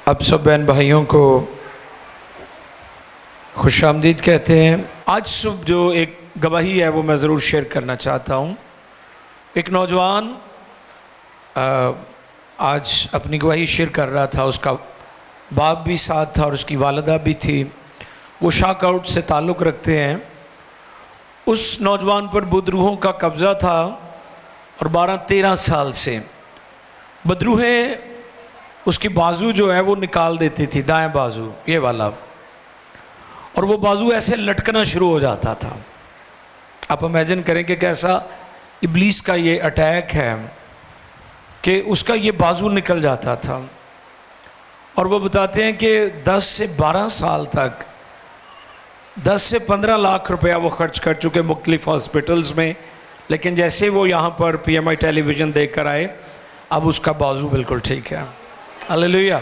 आप सब बहन भाइयों को खुशामदीद कहते हैं। आज सुबह जो एक गवाही है वो मैं ज़रूर शेयर करना चाहता हूँ। एक नौजवान आज अपनी गवाही शेयर कर रहा था, उसका बाप भी साथ था और उसकी वालिदा भी थी। वो शाक आउट से ताल्लुक़ रखते हैं। उस नौजवान पर बदरूहों का कब्ज़ा था और 12-13 साल से बदरूहें उसकी बाजू जो है वो निकाल देती थी, दाएं बाजू ये वाला, और वो बाजू ऐसे लटकना शुरू हो जाता था। आप इमेजिन करें कि कैसा इब्लीस का ये अटैक है कि उसका ये बाजू निकल जाता था। और वो बताते हैं कि 10 से 12 साल तक 10 से 15 लाख रुपया वो खर्च कर चुके मुख्तलिफ हॉस्पिटल्स में, लेकिन जैसे वो यहाँ पर PMI टेलीविज़न देख कर आए, अब उसका बाजू बिल्कुल ठीक है। हालेलुया,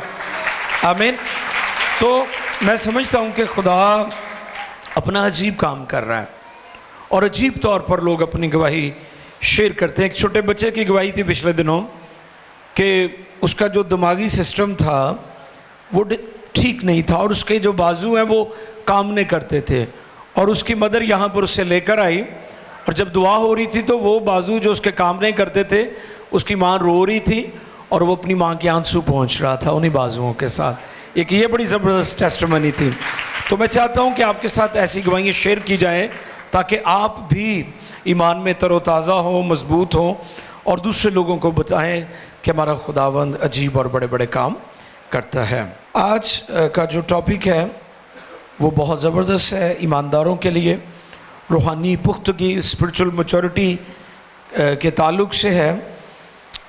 आमीन। तो मैं समझता हूँ कि खुदा अपना अजीब काम कर रहा है और अजीब तौर पर लोग अपनी गवाही शेयर करते हैं। एक छोटे बच्चे की गवाही थी पिछले दिनों कि उसका जो दिमागी सिस्टम था वो ठीक नहीं था और उसके जो बाजू हैं वो काम नहीं करते थे, और उसकी मदर यहाँ पर उसे लेकर आई और जब दुआ हो रही थी तो वो बाजू जो उसके काम नहीं करते थे, उसकी माँ रो रही थी और वो अपनी माँ के आंसू पहुँच रहा था उन्हीं बाजुओं के साथ। एक ये बड़ी ज़बरदस्त टेस्टिमनी थी। तो मैं चाहता हूँ कि आपके साथ ऐसी गवाहियाँ शेयर की जाएँ ताकि आप भी ईमान में तरोताज़ा हो, मजबूत हो और दूसरे लोगों को बताएं कि हमारा खुदावंद अजीब और बड़े बड़े काम करता है। आज का जो टॉपिक है वो बहुत ज़बरदस्त है ईमानदारों के लिए। रूहानी पुख्तगी, स्पिरिचुअल मैच्योरिटी के ताल्लुक़ से है।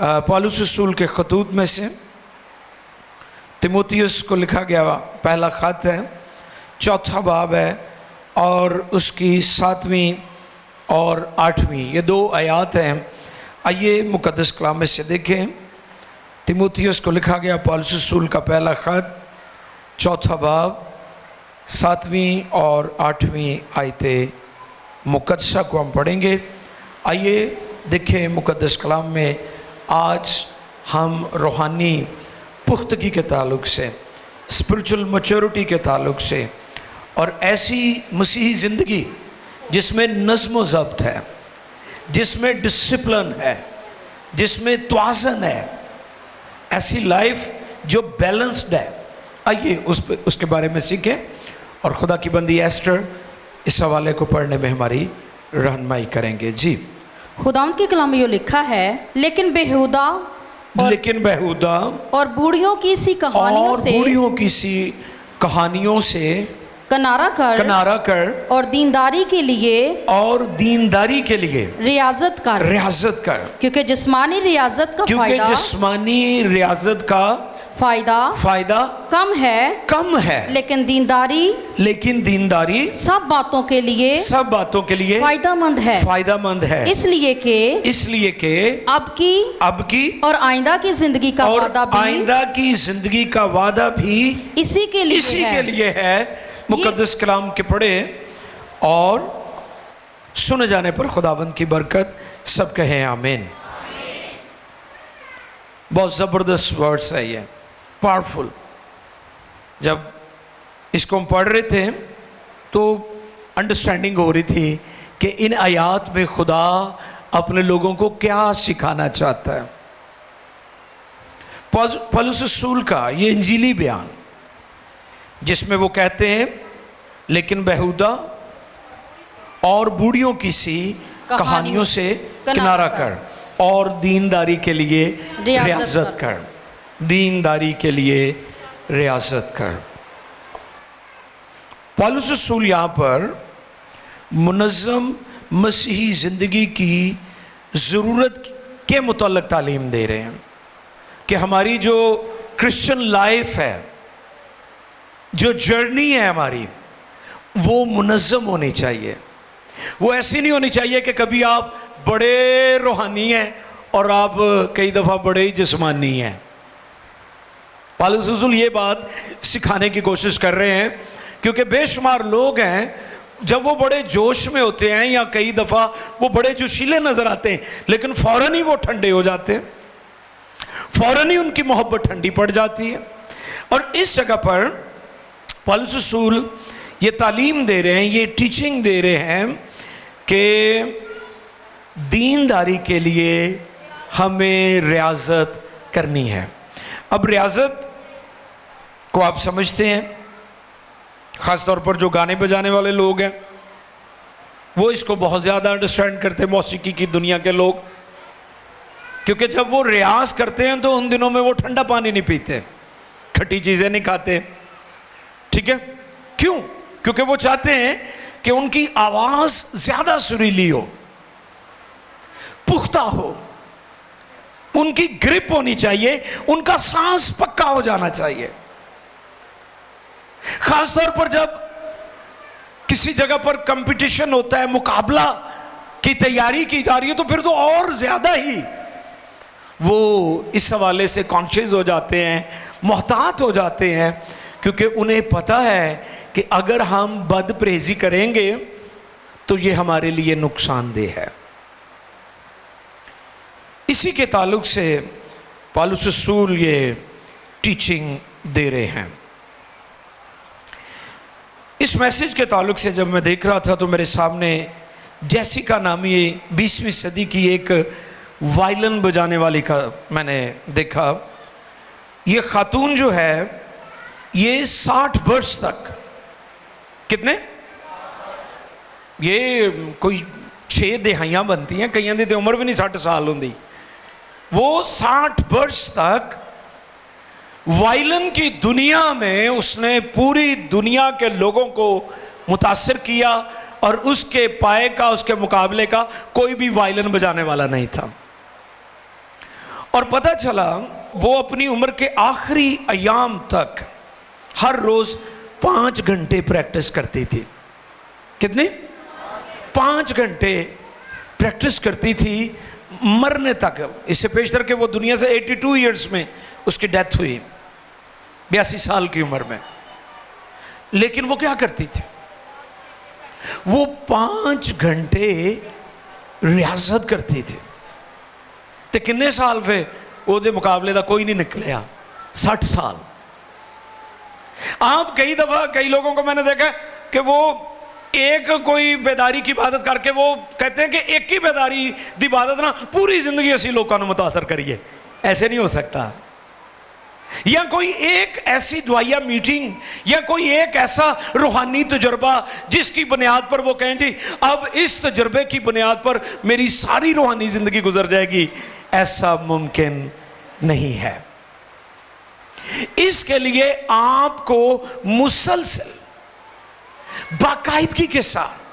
पौलुस रसूल के खतूत में से तिमोथियुस को लिखा गया पहला ख़त है, 4 बाब है और उसकी 7वीं और 8वीं ये 2 आयात हैं। आइए मुक़द्दस कलाम में से देखें। तिमोथियुस को लिखा गया पौलुस रसूल का पहला ख़त, 4 बाब, 7वीं और 8वीं आयते मुक़द्दसा को हम पढ़ेंगे। आइए देखें मुक़द्दस कलाम में। आज हम रूहानी पुख्तगी के ताल्लुक़ से, स्पिरिचुअल मैच्योरिटी के ताल्लुक़ से और ऐसी मसीही ज़िंदगी जिसमें नज़्म व ज़ब्त है, जिसमें डिसिप्लिन है, जिसमें तवाज़ुन है, ऐसी लाइफ जो बैलेंस्ड है, आइए उसके बारे में सीखें और खुदा की बंदी एस्टर इस हवाले को पढ़ने में हमारी रहनुमाई करेंगे। जी, खुदावंद के कलाम में यो लिखा है, लेकिन बेहुदा और बूढ़ियों की सी कहानियों से किनारा कर और दीनदारी के लिए रियाजत कर, क्योंकि जिस्मानी रियाजत का फायदा कम है, लेकिन दीनदारी सब बातों के लिए फायदामंद है। इसलिए कि अब की और आइंदा की जिंदगी का वादा भी इसी के लिए है। मुक़द्दस कलाम के पढ़े और सुने जाने पर खुदावंद की बरकत। सब कहें आमीन। बहुत ज़बरदस्त वर्ड्स है ये, पावरफुल। जब इसको हम पढ़ रहे थे तो अंडरस्टैंडिंग हो रही थी कि इन आयात में खुदा अपने लोगों को क्या सिखाना चाहता है। पौलुस रसूल का ये इंजीली बयान जिसमें वो कहते हैं, लेकिन बेहुदा और बूढ़ियों की सी कहानियों से किनारा कर और दीनदारी के लिए रियाजत कर। पौलुस रसूल यहाँ पर मुनज़्ज़म मसीही ज़िंदगी की ज़रूरत के मुताल्लिक़ तालीम दे रहे हैं कि हमारी जो क्रिश्चियन लाइफ है, जो जर्नी है हमारी, वो मुनज़्ज़म होनी चाहिए। वो ऐसी नहीं होनी चाहिए कि कभी आप बड़े रूहानी हैं और आप कई दफ़ा बड़े ही जिस्मानी हैं। पौलुस रसूल ये बात सिखाने की कोशिश कर रहे हैं क्योंकि बेशुमार लोग हैं जब वो बड़े जोश में होते हैं या कई दफ़ा वो बड़े जोशीले नज़र आते हैं, लेकिन फ़ौरन ही वो ठंडे हो जाते हैं, फ़ौरन ही उनकी मोहब्बत ठंडी पड़ जाती है। और इस जगह पर पौलुस रसूल ये तालीम दे रहे हैं, ये टीचिंग दे रहे हैं कि दीनदारी के लिए हमें रियाजत करनी है। अब रियाजत को आप समझते हैं, ख़ास तौर पर जो गाने बजाने वाले लोग हैं वो इसको बहुत ज़्यादा अंडरस्टैंड करते हैं, मौसीकी की दुनिया के लोग, क्योंकि जब वो रियाज करते हैं तो उन दिनों में वो ठंडा पानी नहीं पीते, खट्टी चीज़ें नहीं खाते। ठीक है, क्यों? क्योंकि वो चाहते हैं कि उनकी आवाज़ ज़्यादा सुरीली हो, पुख्ता हो, उनकी ग्रिप होनी चाहिए, उनका सांस पक्का हो जाना चाहिए। खासतौर पर जब किसी जगह पर कंपटीशन होता है, मुकाबला की तैयारी की जा रही है, तो फिर तो और ज्यादा ही वो इस हवाले से कॉन्शियस हो जाते हैं, मोहतात हो जाते हैं, क्योंकि उन्हें पता है कि अगर हम बदपरहेजी करेंगे तो ये हमारे लिए नुकसानदेह है। इसी के ताल्लुक से पौलुस रसूल ये टीचिंग दे रहे हैं। इस मैसेज के ताल्लुक से जब मैं देख रहा था तो मेरे सामने जैसिका नामी 20वीं सदी की एक वायलिन बजाने वाली का मैंने देखा। ये खातून जो है ये 60 वर्ष तक, कितने, ये कोई 6 दिहाइयां बनती हैं, कईयां दी उम्र भी नहीं 60 साल होंगी। वो 60 वर्ष तक वायलिन की दुनिया में उसने पूरी दुनिया के लोगों को मुतासिर किया, और उसके पाए का, उसके मुकाबले का कोई भी वायलिन बजाने वाला नहीं था। और पता चला वो अपनी उम्र के आखिरी अयाम तक हर रोज 5 घंटे प्रैक्टिस करती थी। कितने? 5 घंटे प्रैक्टिस करती थी मरने तक। इससे पेशतर के वो दुनिया से 82 ईयर्स में उसकी डेथ हुई, 82 साल की उम्र में। लेकिन वो क्या करती थी? वो 5 घंटे रियाजत करती थी। तो किन्ने साल फिर ਉਹਦੇ मुकाबले का कोई नहीं निकलिया, 60 साल। आप कई दफा कई लोगों को मैंने देखा कि वो एक कोई बेदारी की इबादत करके वो कहते हैं कि एक ही बेदारी की इबादत ना पूरी जिंदगी असी लोगों को मुतासर करिए। ऐसे नहीं हो सकता। या कोई एक ऐसी दुआया मीटिंग या कोई एक ऐसा रूहानी तजुर्बा जिसकी बुनियाद पर वो कहें जी अब इस तजुर्बे की बुनियाद पर मेरी सारी रूहानी जिंदगी गुजर जाएगी, ऐसा मुमकिन नहीं है। इसके लिए आपको मुसलसल बाकायदगी के साथ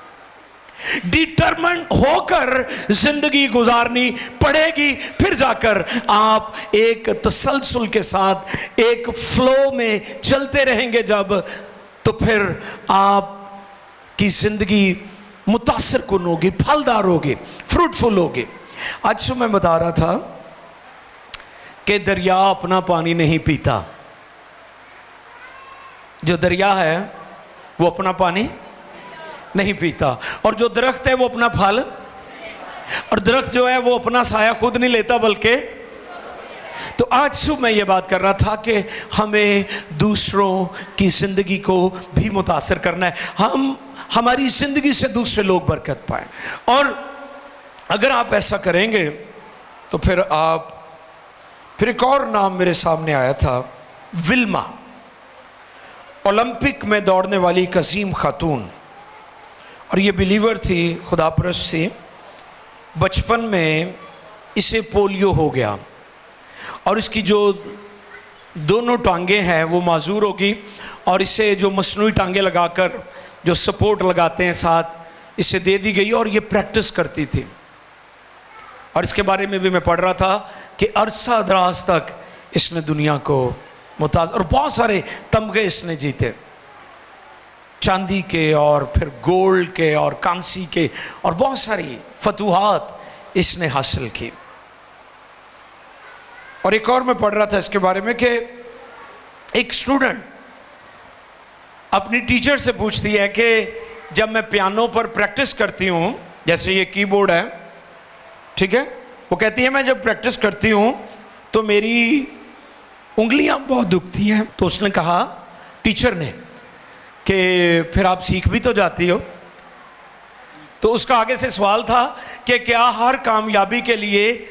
डिटरमिन्ड होकर जिंदगी गुजारनी पड़ेगी। फिर जाकर आप एक तसलसल के साथ एक फ्लो में चलते रहेंगे जब, तो फिर आपकी जिंदगी मुतासिर कुन होगी, फलदार होगी, फ्रूटफुल होगी। आज सुबह मैं बता रहा था कि दरिया अपना पानी नहीं पीता। जो दरिया है वो अपना पानी नहीं पीता, और जो दरख्त है वो अपना फल, और दरख्त जो है वो अपना साया खुद नहीं लेता बल्कि। तो आज सुबह मैं ये बात कर रहा था कि हमें दूसरों की ज़िंदगी को भी मुतासर करना है, हम हमारी ज़िंदगी से दूसरे लोग बरकत पाएं। और अगर आप ऐसा करेंगे तो फिर एक और नाम मेरे सामने आया था, विल्मा, ओलंपिक में दौड़ने वाली एक अजीम खातून। और ये बिलीवर थी, खुदापरस्त से। बचपन में इसे पोलियो हो गया और इसकी जो दोनों टांगें हैं वो माजूर होगी, और इसे जो मसनूई टांगें लगाकर जो सपोर्ट लगाते हैं साथ इसे दे दी गई, और ये प्रैक्टिस करती थी। और इसके बारे में भी मैं पढ़ रहा था कि अरसा दराज तक इसने दुनिया को मुताज, और बहुत सारे तमगे इसने जीते, चांदी के और फिर गोल्ड के और कांसी के, और बहुत सारी फतूहात इसने हासिल की। और एक और मैं पढ़ रहा था इसके बारे में कि एक स्टूडेंट अपनी टीचर से पूछती है कि जब मैं पियानो पर प्रैक्टिस करती हूँ, जैसे ये कीबोर्ड है, ठीक है, वो कहती है मैं जब प्रैक्टिस करती हूँ तो मेरी उंगलियां बहुत दुखती हैं। तो उसने कहा, टीचर ने, कि फिर आप सीख भी तो जाती हो। तो उसका आगे से सवाल था कि क्या हर कामयाबी के लिए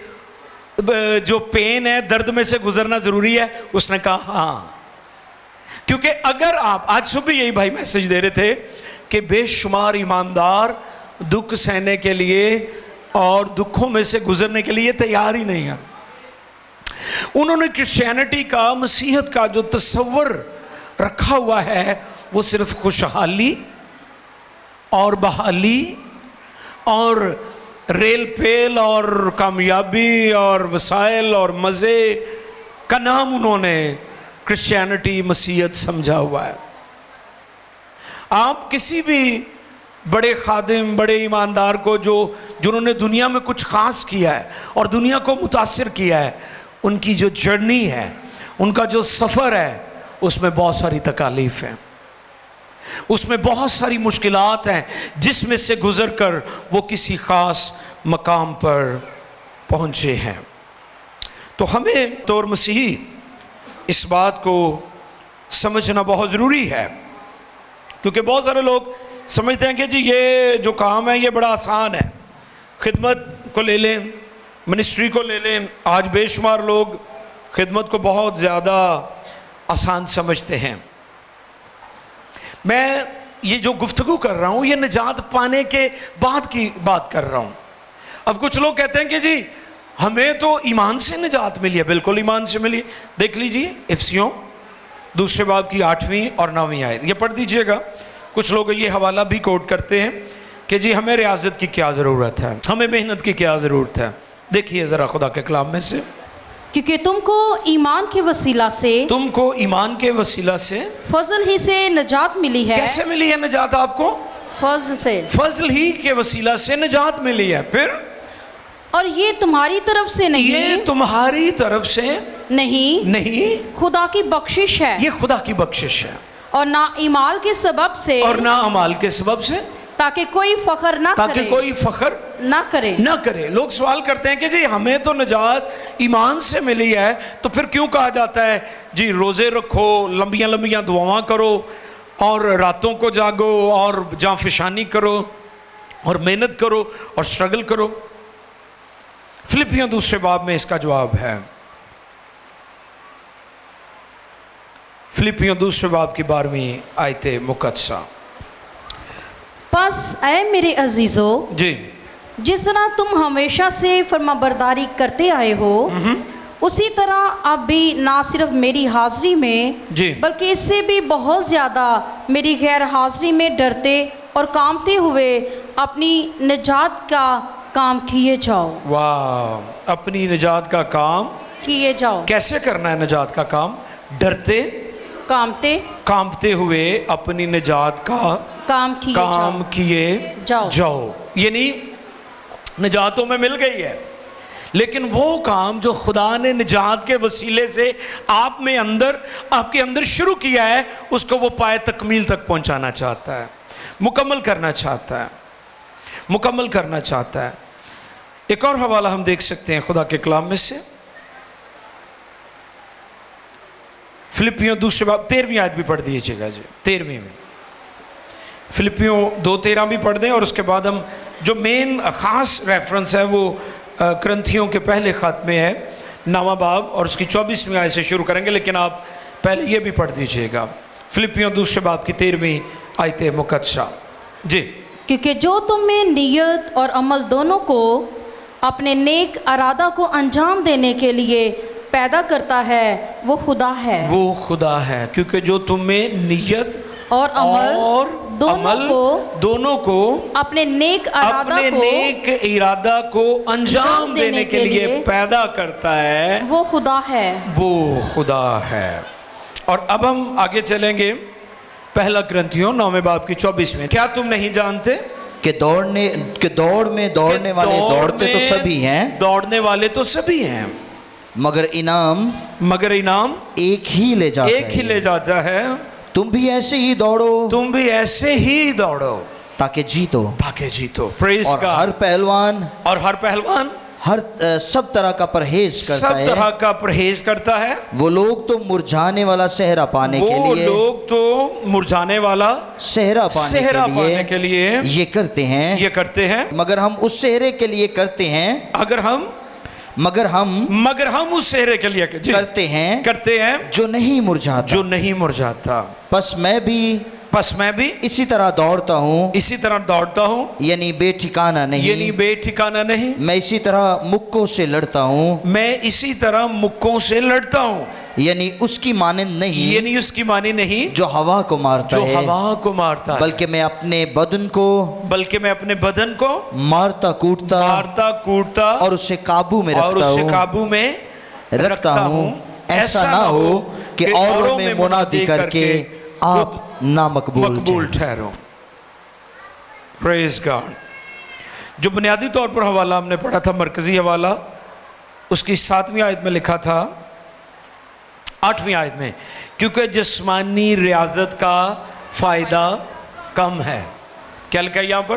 जो पेन है, दर्द में से गुजरना ज़रूरी है? उसने कहा हाँ, क्योंकि अगर आप, आज सुबह यही भाई मैसेज दे रहे थे कि बेशुमार ईमानदार दुख सहने के लिए और दुखों में से गुजरने के लिए तैयार ही नहीं है। उन्होंने क्रिश्चियनिटी का, मसीहत का जो तस्वर रखा हुआ है वो सिर्फ खुशहाली और बहाली और रेल पेल और कामयाबी और वसाइल और मज़े का नाम उन्होंने क्रिश्चियनिटी, मसीहत समझा हुआ है। आप किसी भी बड़े खादिम, बड़े ईमानदार को जिन्होंने दुनिया में कुछ ख़ास किया है और दुनिया को मुतासिर किया है, उनकी जो जर्नी है, उनका जो सफ़र है, उसमें बहुत सारी तकालीफ हैं, उसमें बहुत सारी मुश्किलात हैं, जिसमें से गुज़र कर वो किसी ख़ास मकाम पर पहुँचे हैं। तो हमें तौर मसीही इस बात को समझना बहुत ज़रूरी है, क्योंकि बहुत सारे लोग समझते हैं कि जी ये जो काम है ये बड़ा आसान है। खिदमत को ले लें, मिनिस्ट्री को ले लें, आज बेशुमार लोग खिदमत को बहुत ज़्यादा आसान समझते हैं। मैं ये जो गुफ्तगू कर रहा हूँ ये निजात पाने के बाद की बात कर रहा हूँ। अब कुछ लोग कहते हैं कि जी हमें तो ईमान से निजात मिली है। बिल्कुल ईमान से मिली। देख लीजिए इफ्सियों 2 बाब की 8वीं और 9वीं आयत, ये पढ़ दीजिएगा। कुछ लोग ये हवाला भी कोट करते हैं कि जी हमें रियाजत की क्या ज़रूरत है, हमें मेहनत की क्या ज़रूरत है। देखिए ज़रा खुदा के कलाम में से, क्योंकि तुमको ईमान के वसीला से फजल ही से निजात मिली है। कैसे मिली है निजात आपको? फजल से, फजल ही के वसीला से निजात मिली है। फिर, और ये तुम्हारी तरफ से नहीं, ये तुम्हारी तरफ से नहीं, खुदा की बख्शिश है। ये खुदा की बख्शिश है, और ना ईमाल के सबब से, और ना अमाल के सबब से, ताकि कोई फख्र ना करे। लोग सवाल करते हैं कि जी हमें तो निजात ईमान से मिली है, तो फिर क्यों कहा जाता है जी रोज़े रखो, लंबियां लंबियां दुआएं करो और रातों को जागो और जांफिशानी करो और मेहनत करो और स्ट्रगल करो? फिलिपियों 2 बाब में इसका जवाब है। फिलिपियों 2 बाब की 12वीं आयत मुकद्दसा। बस ऐ मेरे अजीजों, जी, जिस तरह तुम हमेशा से फरमाबरदारी करते आए हो, उसी तरह अब भी ना सिर्फ मेरी हाजिरी में जी, बल्कि इससे भी बहुत ज़्यादा मेरी गैर हाजिरी में डरते और कांपते हुए अपनी निजात का काम किए जाओ। वाह, अपनी निजात का काम किए जाओ। कैसे करना है निजात का काम? डरते, कांपते हुए अपनी निजात का काम किए जाओ। ये नहीं निजातों में मिल गई है, लेकिन वो काम जो खुदा ने निजात के वसीले से आपके अंदर शुरू किया है, उसको वो पाए तकमील तक पहुंचाना चाहता है, मुकम्मल करना चाहता है। एक और हवाला हम देख सकते हैं खुदा के कलाम में से, फिलिपियों 2 बाब 13वीं आयत भी पढ़ दीजिएगा जी। 13वीं में फिलिपियों 2:13 भी पढ़ दें, और उसके बाद हम जो मेन ख़ास रेफरेंस है वो करंथियों के पहले ख़त में है, 9वां बाब और उसकी 24वीं आयत से शुरू करेंगे, लेकिन आप पहले ये भी पढ़ दीजिएगा। फिलिपियों 2 बाब की 13वीं आयत मुकद्दसा जी। क्योंकि जो तुम में नियत और अमल दोनों को अपने नेक इरादा को अंजाम देने के लिए पैदा करता है, वो खुदा है। क्योंकि जो तुम में नियत और अमल दोनों को अपने नेक इरादा को अंजाम देने के लिए पैदा करता है, वो खुदा है। और अब हम आगे चलेंगे, पहला करंथियों 9वें बाब की 24वीं। क्या तुम नहीं जानते कि दौड़ में दौड़ने वाले दौड़ते तो सभी हैं, मगर इनाम एक ही ले जाता है। तुम भी ऐसे ही दौड़ो ताकि जीतो। प्रेज़ और गॉड। हर पहलवान हर सब तरह का परहेज करता सब है। तरह का परहेज करता है। वो लोग तो मुरझाने वाला सेहरा पाने के वो लिए, लोग तो मुरझाने वाला सेहरा पाने के लिए ये करते हैं। मगर हम उस सेहरे के लिए करते हैं, मगर हम उस सेहरे के लिए करते हैं जो नहीं मुरझाता। बस मैं भी इसी तरह दौड़ता हूँ, यानी बेठिकाना नहीं। मैं इसी तरह मुक्कों से लड़ता हूँ, यानी उसकी माने नहीं जो हवा को मारता है, बल्कि मैं अपने बदन को मारता कूटता और उसे काबू में रखता हूँ। ऐसा ना हो कि औरों में मुनादी करके आप नामकबूल ठहरो। Praise God. जो बुनियादी तौर पर हवाला हमने पढ़ा था, मरकजी हवाला, उसकी 7वीं आयत में लिखा था, 8वीं आयत में, क्योंकि जिस्मानी रियाजत का फायदा कम है। क्या लिखा है यहाँ पर?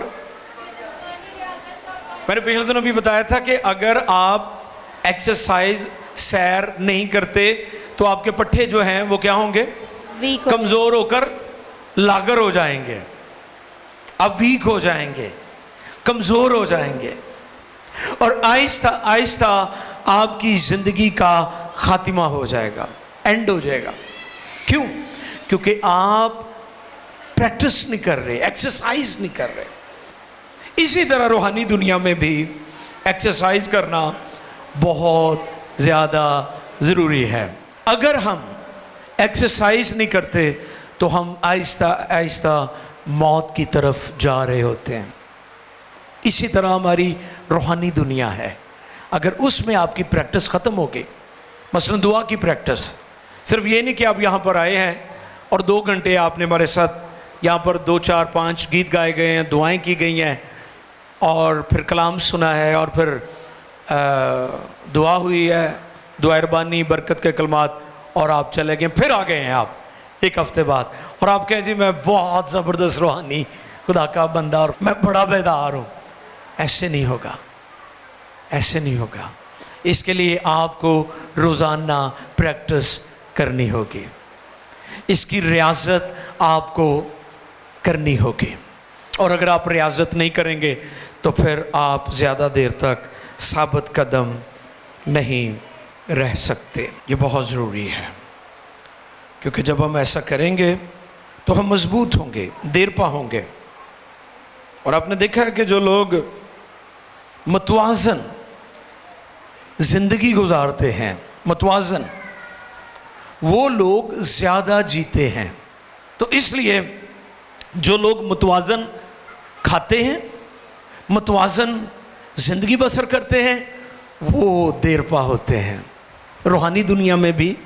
मैंने पिछले दिनों भी बताया था कि अगर आप एक्सरसाइज सैर नहीं करते तो आपके पट्टे जो हैं वो क्या होंगे? कमजोर होकर लागर हो जाएंगे, आप वीक हो जाएंगे, कमजोर हो जाएंगे, और आहिस्ता आहिस्ता आपकी जिंदगी का खात्मा हो जाएगा, एंड हो जाएगा। क्यों? क्योंकि आप प्रैक्टिस नहीं कर रहे, एक्सरसाइज नहीं कर रहे। इसी तरह रूहानी दुनिया में भी एक्सरसाइज करना बहुत ज़्यादा ज़रूरी है। अगर हम एक्सरसाइज नहीं करते तो हम आहिस्ता आहिस्ता मौत की तरफ जा रहे होते हैं। इसी तरह हमारी रूहानी दुनिया है, अगर उसमें आपकी प्रैक्टिस ख़त्म हो गई, मसलन दुआ की प्रैक्टिस, सिर्फ ये नहीं कि आप यहाँ पर आए हैं और 2 घंटे आपने हमारे साथ यहाँ पर 2, 4, 5 गीत गाए गए हैं, दुआएं की गई हैं, और फिर कलाम सुना है, और फिर दुआ हुई है, दुआ रबानी बरकत के कलमात, और आप चले गए, फिर आ गए हैं आप 1 हफ्ते बाद, और आप कहें जी मैं बहुत ज़बरदस्त रूहानी खुदा का बंदा और मैं बड़ा बेदार हूँ। ऐसे नहीं होगा, ऐसे नहीं होगा। इसके लिए आपको रोज़ाना प्रैक्टिस करनी होगी, इसकी रियाजत आपको करनी होगी, और अगर आप रियाजत नहीं करेंगे तो फिर आप ज़्यादा देर तक साबित कदम नहीं रह सकते। ये बहुत ज़रूरी है, क्योंकि जब हम ऐसा करेंगे तो हम मजबूत होंगे, देरपा होंगे। और आपने देखा है कि जो लोग मतवाज़न ज़िंदगी गुजारते हैं, मतवाज़न, वो लोग ज़्यादा जीते हैं। तो इसलिए जो लोग मतवाज़न खाते हैं, मतवाज़न ज़िंदगी बसर करते हैं, वो देरपा होते हैं। रूहानी दुनिया में भी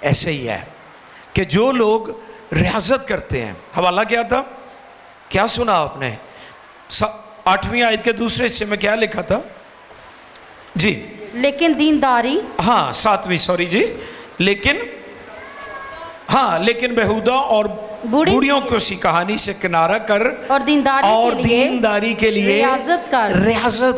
ऐसे ही है कि जो लोग रियाजत करते हैं। हवाला क्या था? क्या सुना आपने? 8वीं आयत के दूसरे हिस्से में क्या लिखा था जी? लेकिन दीनदारी, हाँ 7वीं, सॉरी जी, लेकिन बेहुदा और बूढ़ियों को सी कहानी से किनारा कर और दीनदारी के लिए रियाजत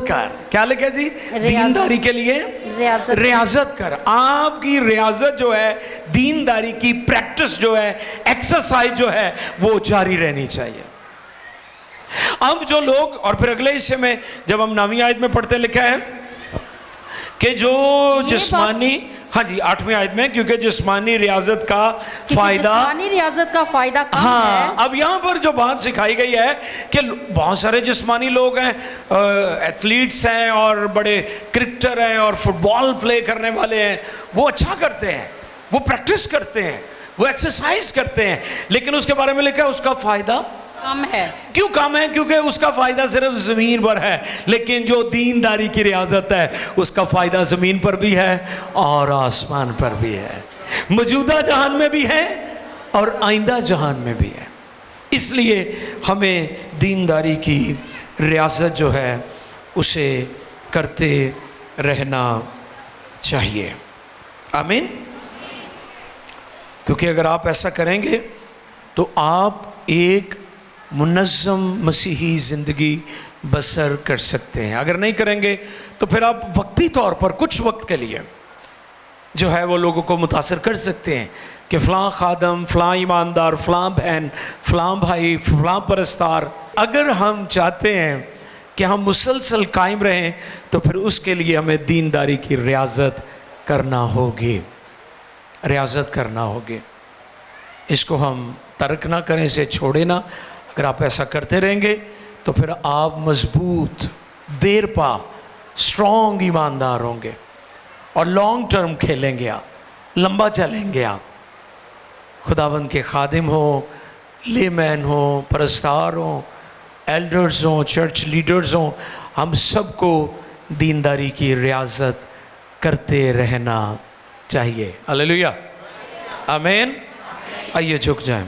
कर। क्या लिखा जी? दीनदारी के लिए रियाजत कर। आपकी रियाजत जो है, दीनदारी की प्रैक्टिस जो है, एक्सरसाइज जो है, वो जारी रहनी चाहिए। अब जो लोग, और फिर अगले हिस्से में जब हम 9वीं आयत में पढ़ते, लिखा है कि जो जिस्मानी, हाँ जी 8वीं आयत में, क्योंकि जिस्मानी रियाजत का फायदा कम है। अब यहाँ पर जो बात सिखाई गई है कि बहुत सारे जिस्मानी लोग हैं, एथलीट्स हैं, और बड़े क्रिकेटर हैं, और फुटबॉल प्ले करने वाले हैं, वो अच्छा करते हैं, वो प्रैक्टिस करते हैं, वो एक्सरसाइज करते हैं, लेकिन उसके बारे में लिखा है उसका फायदा कम है। क्यों कम है? क्योंकि उसका फायदा सिर्फ जमीन पर है, लेकिन जो दीनदारी की रियाजत है उसका फायदा जमीन पर भी है और आसमान पर भी है, मौजूदा जहान में भी है और आइंदा जहान में भी है। इसलिए हमें दीनदारी की रियाजत जो है उसे करते रहना चाहिए। आमीन। क्योंकि अगर आप ऐसा करेंगे तो आप एक मुनज़्ज़म मसीही ज़िंदगी बसर कर सकते हैं। अगर नहीं करेंगे तो फिर आप वक्ती तौर पर कुछ वक्त के लिए जो है वो लोगों को मुतासर कर सकते हैं कि फ़लाँ खादम, फ़लाँ ईमानदार, फ़लाँ बहन, फ़लाँ भाई, फ़लाँ परस्तार। अगर हम चाहते हैं कि हम मुसलसल कायम रहें तो फिर उसके लिए हमें दीनदारी की रियाज़त करना होगी, रियाज़त करना होगी। इसको हम तर्क ना करें, इसे छोड़े ना। अगर आप ऐसा करते रहेंगे तो फिर आप मजबूत, देर पा, स्ट्रॉन्ग ईमानदार होंगे और लॉन्ग टर्म खेलेंगे, आप लंबा चलेंगे। आप खुदावंद के खादिम हो, लेमैन हो, परस्तार हो, एल्डर्स हों, चर्च लीडर्स हों, हम सबको दीनदारी की रियाज़त करते रहना चाहिए। हालेलुया, आमीन। आइए झुक जाएं।